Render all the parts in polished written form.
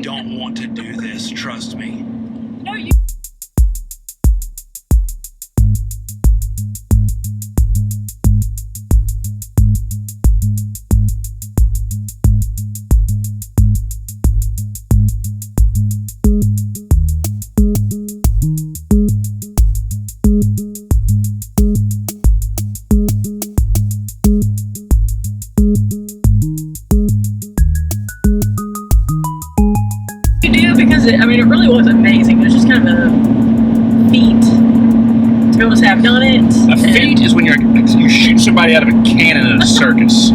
don't want to do this, trust me. No, you. It really was amazing. It was just kind of a feat to be able to say I've done it. A feat is when you shoot somebody out of a cannon in a circus.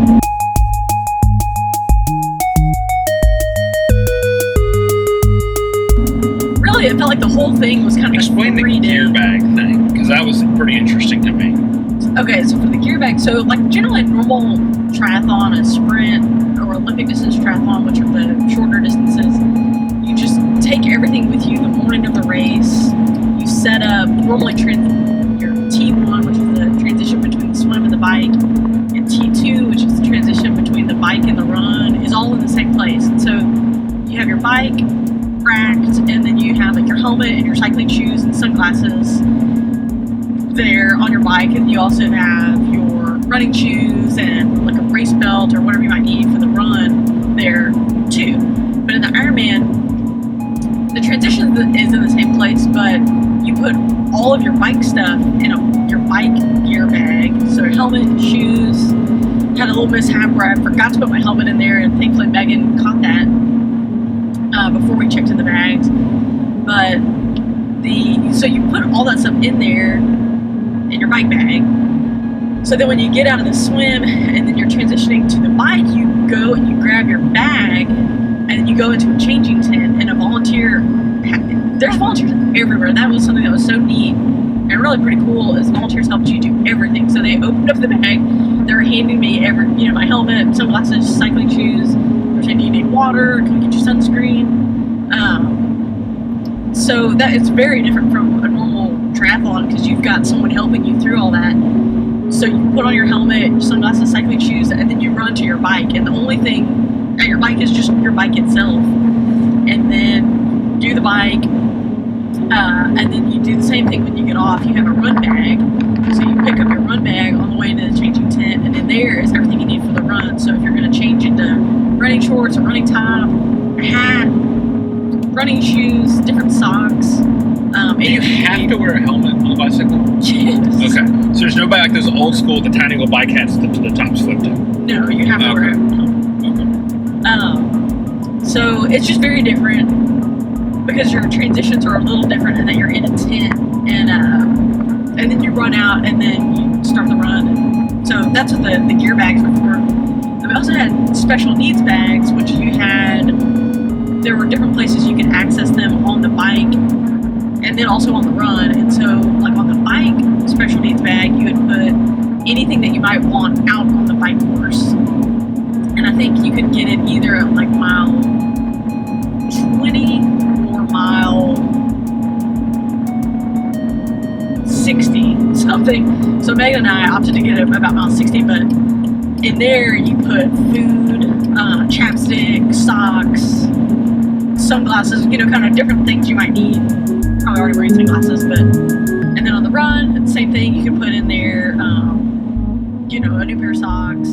Really, it felt like the whole thing was kind of explain the gear bag thing, because that was pretty interesting to me. Okay, so for the gear bag, so like generally a normal triathlon, a sprint, or Olympic distance triathlon, which are the shorter distances, you just take everything with you the morning of the race. You set up normally your T1, which is the transition between the swim and the bike, and T2, which is the transition between the bike and the run, is all in the same place. And so you have your bike racked, and then you have like your helmet and your cycling shoes and sunglasses there on your bike, and you also have your running shoes and like a race belt or whatever you might need for the run there too. But in the Ironman, the transition is in the same place, but you put all of your bike stuff in your bike gear bag. So helmet, shoes. Had a little mishap where I forgot to put my helmet in there, and thankfully Megan caught that before we checked in the bags. But so you put all that stuff in there in your bike bag. So then when you get out of the swim and then you're transitioning to the bike, you go and you grab your bag and you go into a changing tent, and there's volunteers everywhere. That was something that was so neat and really pretty cool, is volunteers helped you do everything. So they opened up the bag, they were handing me my helmet, sunglasses, cycling shoes. They're saying, do you need water? Can we get you sunscreen? So that is very different from a normal triathlon, because you've got someone helping you through all that. So you put on your helmet, sunglasses, cycling shoes, and then you run to your bike. And the only thing at your bike is just your bike itself. And then do the bike, and then you do the same thing when you get off. You have a run bag, so you pick up your run bag on the way to the changing tent, and then there is everything you need for the run. So if you're going to change into running shorts, a running top, a hat, running shoes, different socks. And you have to wear a helmet on the bicycle? Yes. Okay. So there's no bike like those old school, the tiny little bike hats that the top's flipped up? No, you have to wear a helmet. Okay. So it's just very different, because your transitions are a little different, and that you're in a tent, and then you run out, and then you start the run. So that's what the gear bags were for. And we also had special needs bags, which there were different places you could access them on the bike, and then also on the run. And so, like on the bike special needs bag, you would put anything that you might want out on the bike course. And I think you could get it either at like mile 20 or mile 60 something. So Megan and I opted to get it about mile 60, but in there you put food, chapstick, socks, sunglasses, kind of different things you might need. Probably already wearing sunglasses, and then on the run, same thing. You can put in there, a new pair of socks,